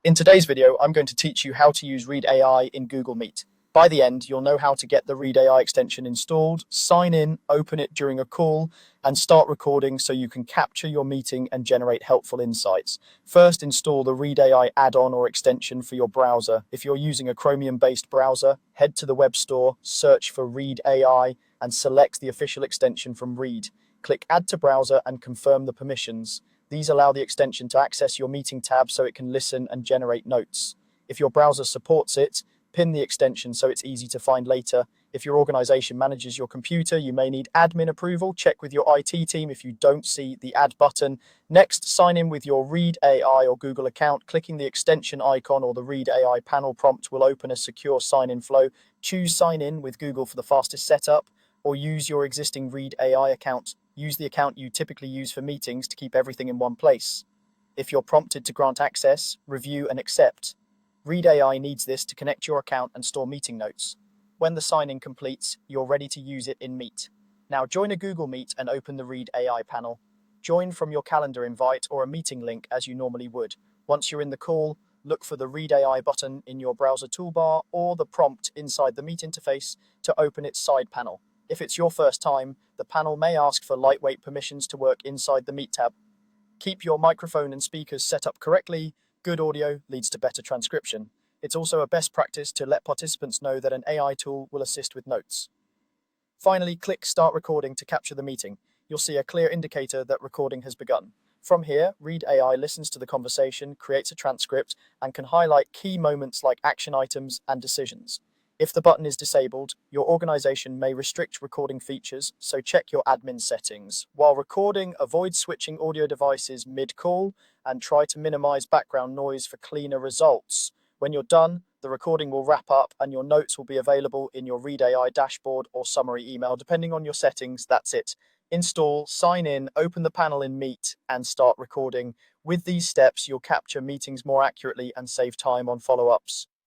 In today's video, I'm going to teach you how to use Read AI in Google Meet. By the end, you'll know how to get the Read AI extension installed, sign in, open it during a call, and start recording so you can capture your meeting and generate helpful insights. First, install the Read AI add-on or extension for your browser. If you're using a Chromium-based browser, head to the web store, search for Read AI, and select the official extension from Read. Click Add to Browser and confirm the permissions. These allow the extension to access your meeting tab so it can listen and generate notes. If your browser supports it, pin the extension so it's easy to find later. If your organization manages your computer, you may need admin approval. Check with your IT team if you don't see the add button. Next, sign in with your Read AI or Google account. Clicking the extension icon or the Read AI panel prompt will open a secure sign-in flow. Choose Sign In with Google for the fastest setup, or use your existing Read AI account. Use the account you typically use for meetings to keep everything in one place. If you're prompted to grant access, review and accept. Read AI needs this to connect your account and store meeting notes. When the sign-in completes, you're ready to use it in Meet. Now join a Google Meet and open the Read AI panel. Join from your calendar invite or a meeting link as you normally would. Once you're in the call, look for the Read AI button in your browser toolbar or the prompt inside the Meet interface to open its side panel. If it's your first time, the panel may ask for lightweight permissions to work inside the Meet tab. Keep your microphone and speakers set up correctly. Good audio leads to better transcription. It's also a best practice to let participants know that an AI tool will assist with notes. Finally, click Start Recording to capture the meeting. You'll see a clear indicator that recording has begun. From here, Read AI listens to the conversation, creates a transcript, and can highlight key moments like action items and decisions. If the button is disabled, your organization may restrict recording features, so check your admin settings. While recording, avoid switching audio devices mid-call and try to minimize background noise for cleaner results. When you're done, the recording will wrap up and your notes will be available in your Read AI dashboard or summary email. Depending on your settings, that's it. Install, sign in, open the panel in Meet, and start recording. With these steps, you'll capture meetings more accurately and save time on follow-ups.